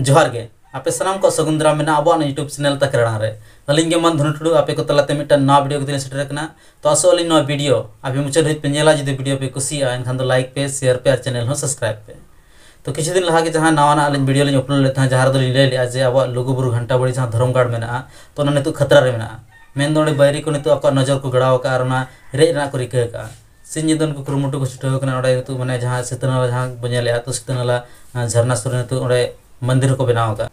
जोहार गे आपे सनाम को सगुंदरा में अब यूट्यूब चैनल तकड़ा रे अलिंग के मन धनुटुडू आपे को तलाते मिटन ना वीडियो को सेटर करना तो आसो अली नो वीडियो आपे मुचाद हित पे नेला जदि वीडियो पे कुसिया एनखान दो लाइक पे शेयर पे और चैनल हो सब्सक्राइब पे। तो किछु दिन लहा के जहां नवा अलिंग वीडियो लिंग अपलोड लेता जहां दो ले लिया जे अब लुगुबुरु घंटा बड़ी जहां धर्मगढ़ मेना तो ना नितु खतरा रे मेना मेन दोड़े बैरी को नितु आपका नजर को गड़ाव का और ना रेज ना को रिका का सिंजदन को कुरुमुटु को छुटाव कना ओडे नितु माने जहां सितनाला जहां बनेले तो सितनाला झरना सुर नितु ओडे मंदिर को बनाव का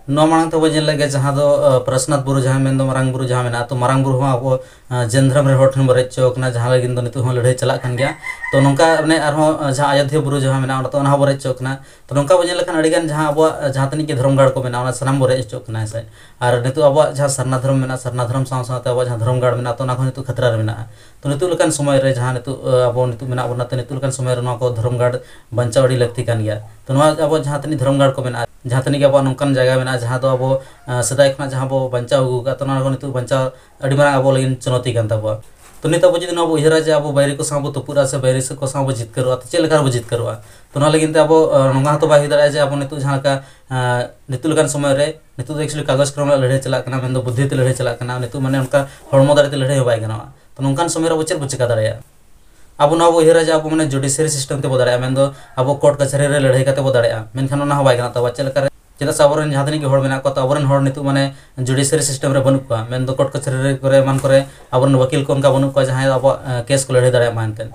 नो मांग तो बजन लगे जहां दो प्रश्नाथ बुरु जहां मेन दो मारंग बुरु जहां मेना तो मारंग बुरु हम अब जेंद्रम रे होठन बरे चौकना जहां लगिन दो नितु हम लड़ाई चला कान गया तो नोंका ने आरो जहां अयोध्या बुरु जहां मेना तो ना बरे चौकना तो नोंका बजन लखन अडिगान जहां अब जहां तनी के धर्मगढ़ को मेना सनाम बरे चौकना से और नितु अब जहां सरना धर्म मेना सरना धर्म साव सावते अब जहां धर्मगढ़ मेना तो ना को नितु खतरा रे मेना तो नितु लकन समय रे जहां नितु अब नितु मेना बना तो नितु लकन समय रे नो को धर्मगढ़ बंचाव अड़ी लगती कान गया तो नो अब जहां तनी धर्मगढ़ को मेना जहां तनी के अब नोंकन जगह मेना जहां दो अब सदाय खना जहां बो बंचाव गुगा तो ना को नितु बंचाव अड़ी मारा अब लगिन चुनौती कान तबो तो नित अब जदि अब उहरा जे अब बैरी को साबो तुपुरा से बैरी से को साबो जित करवा तो चेल लेखा जित करवा तो ना लगिन अब नोंगा तो बाय दाड़ा जे अब नितु जहां का नितु लगन समय रे नितु तो एक्चुअली कागज क्रम लड़े चला कना मेन दो बुद्धि ते लड़े चला कना नितु माने उनका हड़मो दारे ते लड़े बाय गना तो नोंकान समय रे वो चेल चिका दाड़ा अब ना उहरा जे अब माने जुडिशियरी सिस्टम ते बो दाड़ा मेन दो अब कोर्ट कचहरी रे लड़ाई काते बो दाड़ा मेनखान ना बाय गना तब चेल लेखा चेदा साबरन जहां तनी के होड़ मेना को तो अबरन होड़ नितु माने जुडिशियरी सिस्टम रे बनु को मेन दो कोर्ट कचहरी करे मान करे अबरन वकील को उनका बनु को जहां अब केस को लड़े दाड़ा मानते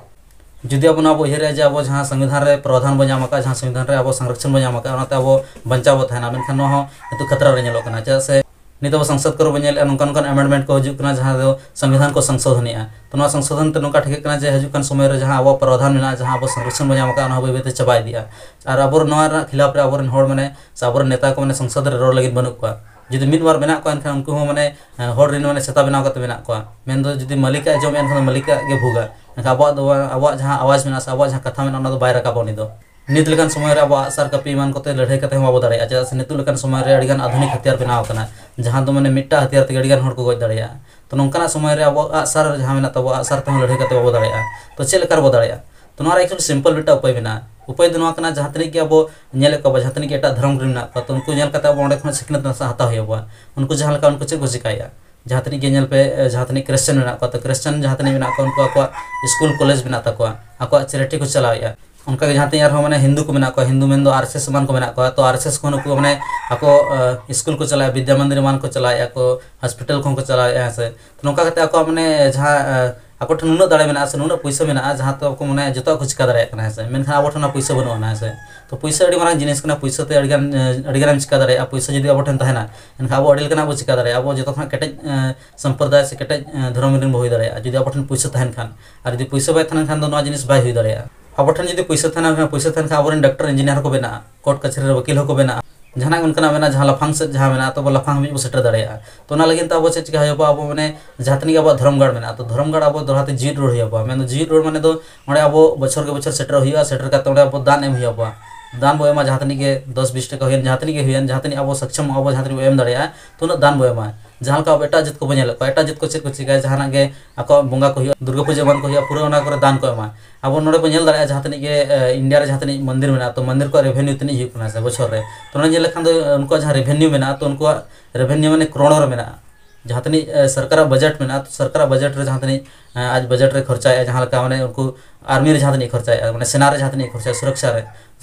जुदी अब ना उहरा जे अब जहां संविधान रे प्रावधान बो जामा का जहां संविधान रे अब संरक्षण बो जामा का ओनाते अब बंचाव थाना मेनखान नो नितु खतरा रे नेलो कना चे से नित अब संसद को बनेल नोंकान अमेंडमेंट को हजू कना जहां दो संविधान को संशोधन तो ना संशोधन ते नोंका ठिक कना जे हजू कन समय रे जहां अब प्रावधान मेना जहां अब संरक्षण बो जामा का ओना बेबे ते चबाय दिया और अब नोआ खिलाफ रे अब होड़ माने साबर नेता को माने संसद रे रोड लगिन बनु को जुदी मिद बार मेना को एनखान उनको हो माने होड़ रिन माने सेता बनाव कते मेना को मेन दो जुदी मालिक जम एनखान मालिक गे भुगा अब जहां आवाज मेना अब जहां कथा मेना ओना दो बाय रकाबो नि दो नित लेकान समय रे अब आसार कपी मान कोते लड़ाई कते हम अब दाड़िया चेदा से नितु लेकान समय रे अडिगान आधुनिक हथियार बनाव कना जहां दो माने मिट्टा हथियार ते अडिगान होड़ को गज दाड़िया तो नोंकाना समय रे अब आसार जहां मेना तब आसार ते लड़ाई कते अब दाड़िया तो चेल लेकार बो दाड़िया तो नोरा एक्चुअली सिंपल बेटा उपाय मेना उपाय दो नोआ कना जहां तनी के अब नेले को जहां तनी के एटा धर्म रे मेना तो उनको नेल कते अब ओंडे खन सिखनत नसा हता होयबा उनको जहां लका उनको चे को सिखाया जहां तनी के नेल पे जहां तनी क्रिश्चियन मेना को तो क्रिश्चियन जहां तनी मेना को उनको को स्कूल कॉलेज मेना तको आको चैरिटी को चलाया उनका जहां तनी आरो माने हिंदू को मेना को हिंदू मेन दो आरएसएस मान को मेना को तो आरएसएस को नुको माने आको स्कूल को चलाया विद्या मंदिर मान को चलाया को हॉस्पिटल को चलाया से तो नोका कते आको माने जहां आको ठन नुना दाड़े मेना से नुना पैसा मेना जहां तो को माने जतो को चिका दाड़े कना से मेनखान आबो ठन पैसा बनो ना से तो पैसा अडी मारन जिनिस कना पैसा ते अडिगान चिका दाड़े पैसा जदी आबो ठन तहना एनखा आबो अडिल कना बो चिका दाड़े आबो जतो खन केटे संप्रदाय से केटे धर्म रिन होई दाड़े जदी आबो ठन पैसा तहन खान और जदी पैसा बाय तहन खान दो ना जिनिस बाय होई दाड़े अब ठन जदी पैसा थाना खा अब डॉक्टर इंजीनियर को बना कोर्ट कचहरी वकील को बना जहां उनका मेना जहां लफांग से जहां मेना तो लफांग में सेटर दाड़िया तो ना लगिन अब चिका होबा अब माने जहां तनी अब धर्मगढ़ मेना तो धर्मगढ़ अब दोहाते जीत रोड होबा मेन जीत रोड माने तो ओंडे अब बछर के बछर सेटर होइया सेटर का ओंडे अब दान एम होबा दान बो एमा जहां तनी के 10-20 टका होयन जहां तनी के होयन जहां तनी अब सक्षम अब जहां तनी एम दाड़िया तो न दान बो एमा जहां का अब एटा जित को बनेल को एटा जित को चेक को चिका जहां गे आको बंगा को होया दुर्गा पूजा मान को होया पूरा ओना करे दान को एमा अब नोडे बनेल दाड़िया जहां तनी के इंडिया रे जहां तनी मंदिर मेना तो मंदिर को रेवेन्यू तनी हिउ कना से बछर रे तो न जे लखन दो उनको जहां रेवेन्यू मेना तो उनको रेवेन्यू माने करोड़ रे मेना जहां तनी सरकार बजट मेना तो सरकार बजट रे जहां तनी आज बजट रे खर्चा जहां लका माने उनको आर्मी रे जहां तनी खर्चा माने सेना रे जहां तनी खर्चा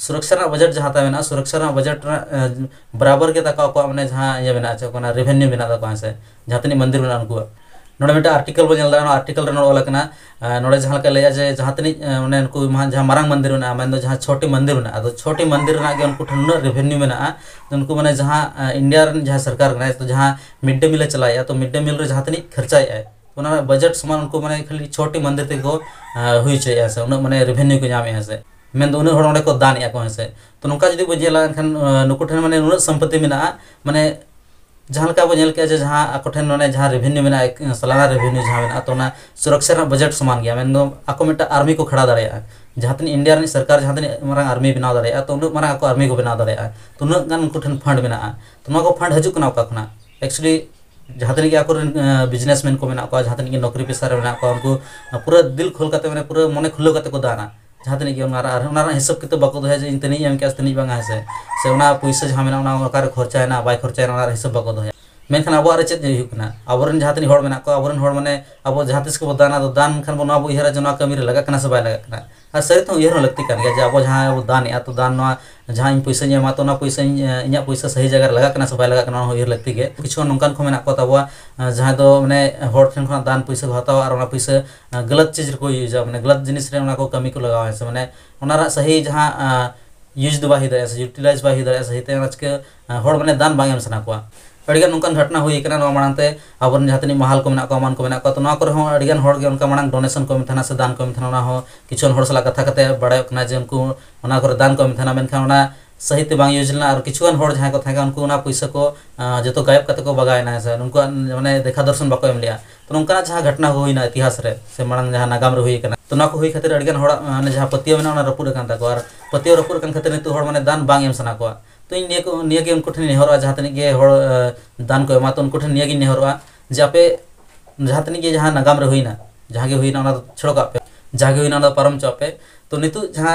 सुरक्षा रा बजट जहां ता मेना सुरक्षा रा बजट बराबर के तका को माने जहां ये मेना छ कोना रेवेन्यू मेना तका से जहां तनी मंदिर मेना उनको नोडे मेटा आर्टिकल बो नेल दाना आर्टिकल रे नोड लकना नोडे जहां लका लेया जे जहां तनी माने उनको जहां मारंग मंदिर मेना मेन दो जहां छोटी मंदिर मेना अदो छोटी मंदिर ना के उनको ठन रेवेन्यू मेना तो उनको माने जहां इंडिया रे जहां सरकार कना तो जहां मिड डे मील चलाया तो मिड डे मील रे जहां तनी खर्चाय ओना बजट समान उनको माने खाली छोटी मंदिर ते को हुई छै से उन माने रेवेन्यू को नामे से मेन दो उन होड़ ओंडे को दान या को से तो नोका जदी बजेला एनखान नुको ठन माने उन संपत्ति मेना माने जहां लका बो नेल के जहां आको ठन माने जहां रेवेन्यू मेना सालाना रेवेन्यू जहां मेना तो ना सुरक्षा रा बजट समान गया मेन दो आको मेटा आर्मी को खड़ा दाड़िया जहां तनी इंडिया रे सरकार जहां तनी मारंग आर्मी बनाव दाड़िया तो उन मारंग आको आर्मी को बनाव दाड़िया तो उन गान उनको ठन फंड मेना तो नो को फंड हजू कना का खना एक्चुअली जहां तनी के आको बिजनेसमैन को मेना को जहां तनी के नौकरी पेशा रे मेना को उनको पूरा दिल खोल करते माने पूरा मने खुलो करते को दाना जहाँ तनिक हिसाब किताब बाको दोहे इन तनिक एम के तनिक बांगा से पैसा जहाँ मेना खर्चा बै खर्चा हिसाब बाको दोहे मेनखान अब चेक होना अब जहाँ तनिक मेना अब माने अब जहाँ तीस को दाना दान खान बो उहरा जो कमी लगा से बै लगा और सही तो उहर लगती गया अब जहाँ अब दान तो दान जहाँ इन पैसा एमा तो पैसा इन पैसा सही जगह लगा से बै लगा उहर लगती है किछु नौकान को मेना तब जहाँ दो माने हर ठेन खन दान पैसा को हतावा और पैसा गलत चीज को यूजा माने गलत जिनिस को कमी को लगावा से माने सही जहाँ यूज बै दाड़ा से यूटिलाइज बै दाड़ा सही ते चिका हर माने दान बांग एम सना को अड़िगान नौकान घटना हुई मांगते अब जहाँ तनिक महाल को मान को तो अड़िगान मांग डोनेशन को था से दान को किचुन हर सला कथा करते बड़ा जे उनको दान को मेनखान सही बांग यूज लेना और किचुन हर जहाँ को उनको पैसा को जो गायब करते को बगायना से उनको माने देखा दर्शन बाको एम लिया तो नौका जहाँ घटना हुईना इतिहास रे से मांग जहाँ नागाम रे हुई तो हुई खातिर अड़िगान हर जहाँ पतिया मेना रपुड़ और पतिया रपुड़ खातिर नित माने दान बांग एम सना को तो निये उनको ठेन नेहर जहाँ तनिक दान को एमा तो उनको ठेन निये नेहर जे आपे जहाँ तनिक जहाँ नागाम रे हुईना जहाँ के हुईना छड़ो का पे जहाँ के हुईना पारम चापे तो नितु जहाँ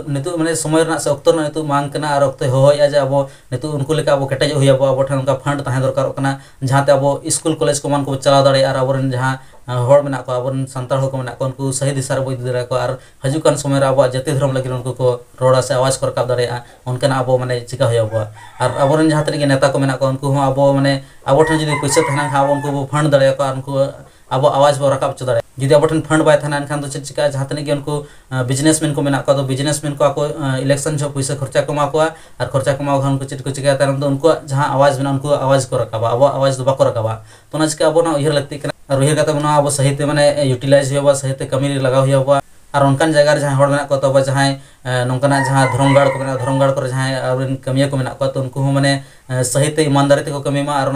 नितु माने समय से अक्तो नितु मांग करना और अक्तो होया जे अब नितु उनको लेका अब केटेज हुई अब ठेन उनका फंड तहे दरकार जहाँ ते अब स्कूल कॉलेज को मान को चला दाड़े और अब जहाँ हर मेना को अब सानताड़ को मेना को उनको सही दिशा रे इदी दाड़े को और हजुकान समय रे अब जाति धर्म लगे उनको को रोड़ा से आवाज को रकाब दाड़े उनका अब माने चिका हुई अब और अब जहाँ तनिक नेता को मेना को उनको अब माने अब ठेन जो पैसा तहना खा उनको फंड दाड़े को उनको अब आवाज बो रकाब च दाड़े जुदी अब ठेन फंड बै थाना एनखान तो चेक चिका जहाँ तनिक उनको बिजनेसमैन को मेना को तो बिजनेसमैन को आको इलेक्शन जो पैसा खर्चा कमा को और खर्चा कमा को उनको चेक को चिका तारम तो उनको जहाँ आवाज मेना उनको आवाज को रकाबा अब आवाज दो बाको रकाबा तो ना चिका अब उहर लगती और उहर कते अब सही ते माने यूटिलाइज हुआ सही ते कमी लगाव हुआ और उनकान जगह जहाँ हर मेना को तब जहाँ नौकाना जहाँ धर्मगाड़ को मेना धर्मगाड़ को जहाँ कमिया को मेना को तो उनको माने सही ते ईमानदारी ते को कमीमा और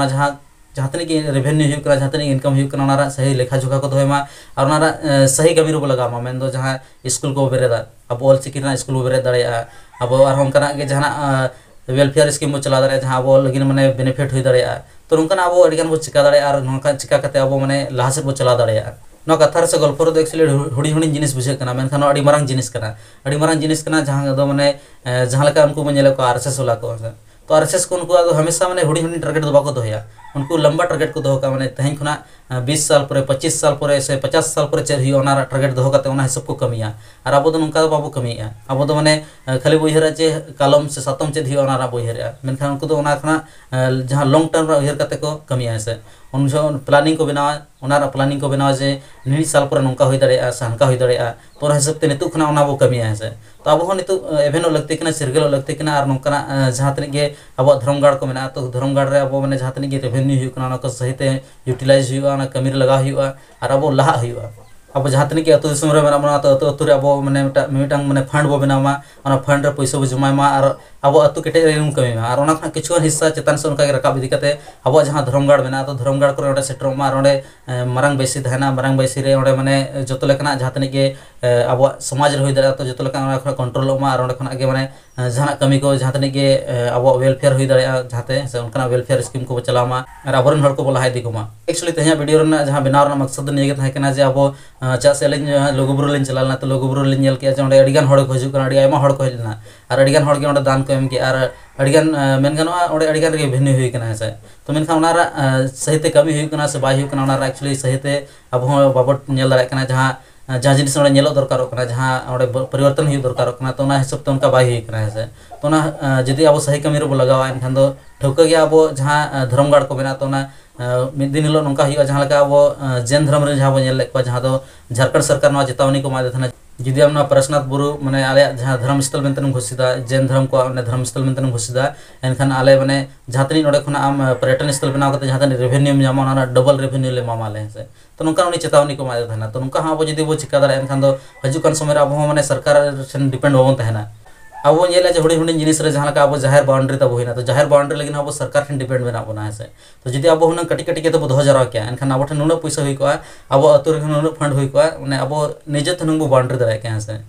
जहाँ तनिक रेवेन्यू होना जहाँ तनिक इनकम होना सही लेखा जोखा को दोमा और सही कमी रो लगामा मेन दो जहाँ स्कूल को बेरेदा अब ऑल चिकी स्कूल को बेरे दाड़ा अब और उनका जहाँ वेलफेयर स्कीम को चला दाड़ा जहाँ अब लगे माने बेनिफिट हुई दाड़ा तो उनका अब अड़िगान बो चिका दाड़ा और नौका चिका करते अब माने लहा सेद बो चला दाड़ा कथा से गल्प रो एक्चुअली हुडी हुडी जिनिस बुझे मेनखान अड़ी मारांग जिनिस जहाँ दो माने जहाँ लेका उनको बो नेले को आरएसएस वाला को तो आरएसएस को उनको हमेशा माने हुडी हुडी टारगेट दो बाको दोया उनको लंबा टारगेट को दोका माने तहें खुना 20 साल पर 25 साल पर से 50 साल पर चेर हुआ टारगेट दो करते हिसाब को कमिया और अब नौका बाबू कमिया अब तो माने खाली बोहरा जे कालम से सातम चेद हुआ बोहरा मेनखान उनको जहाँ लॉन्ग टर्म उहर करते को कमिया से उन प्लानिंग को बनावा प्लानिंग को बनावा जे निनी साल पर नौका हुई दाड़ा से हनका हुई दाड़ा तो हिसाब से नितु खुना बो कमिया से तो अब नितु एवेनो लगती सिरगल लगती और नौका जहाँ तनिक अब धर्मगाड़ को मेना तो धर्मगाड़ रे अब माने जहाँ तनिक रेवेन्यू होना सही ते यूटिलाइज हुआ कमी लगा हुआ और अब लहा हुआ अब जहाँ तनिक अतु दिसम रे मेना तो अतु रे अब माने मिटांग माने फंड बो बनामा फंड रे पैसा बो जमामा और अब अतु केटे रे कमीमा और किछु हिस्सा चेतन से उनका रकाब इदी कते अब जहाँ धर्मगाड़ मेना तो धर्मगाड़ को सेटरमा और मारांग बैसी तहना मारांग बैसी रे माने जतो लेकना जहाँ तनिक अब समाज रे हुई दाड़ा तो जतो लेकना कंट्रोल और माने जहाँ कमी को जहाँ तनिक अब वेलफेयर हुई दाड़ा जहाँते से उनका वेलफेयर स्कीम को चलामा और अब हर को बोला दिकोमा एक्चुअली तेज वीडियो जहाँ बनाव मकसद निये तहना जे अब चा से लघुबुरु लिन चलाना तो लघुबुरु लिन नेल के अड़िगान हड़ को हजूना हड़ को हजना और अड़िगान हड़ के दान को एम के और अड़िगान मेन गानोआ अड़िगान रे भेन्यू हुई कना से तो मेनखान सही ते कमी हुई से बै हुई एक्चुअली सही ते अब बाबो नेल दाड़ा कना जहाँ जहाँ जिनिस नेलो दरकार जहाँ परिवर्तन हुई दरकार तो हिसाब से उनका बै हुई से तो जुदी अब सही कमी रो लगावा एनखान दो ठौका गया अब जहाँ धर्मगाड़ को मेना तो मिद दिन हिलो नौका हुआ जहाँ अब जैन धर्म रे जहाँ बो नेल जहाँ दो झारखंड सरकार चेतावनी को एमादे थाना जुदी आम परशनाथ बुरु माने आले जहाँ धर्मस्थल मेनते घोषित जैन धर्म को धर्मस्थल मेनते घोषित एनखान आले माने जहाँ तनी नोडे खना आम पर्यटन स्थल बनाव करते जहाँ तनी रेवेन्यू नामा डबल रेवेन्यू ले मामाले से तो नौका उनी चेतावनी को एमादे थाना तो नौका अब जुदी बो चिका दाड़ा एनखान दो हजुकान समय अब माने सरकार ठेन डिपेंड बाबन तहना अब नेला जे हुडी हुडी जिनिस रे जहाँ अब जाहिर बाउंड्री तब हुईना तो जाहिर बाउंड्री लगे अब सरकार ठेन डिपेंड बना बना है तो जुदी अब हुना कटी कटी के तो दोह जरा क्या एनखान अब ठेन नुना पैसा हुई को अब अतु रे नुना फंड हुई को माने अब निजे ठेन बो बाउंड्री दाड़ा के से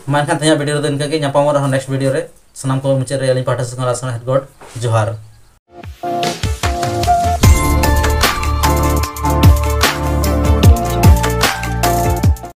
मा एनखान तेया वीडियो रे इनका के न्यापाम नेक्स्ट वीडियो रे सनाम को मुचे रे अली पाठा से गॉड जोहार।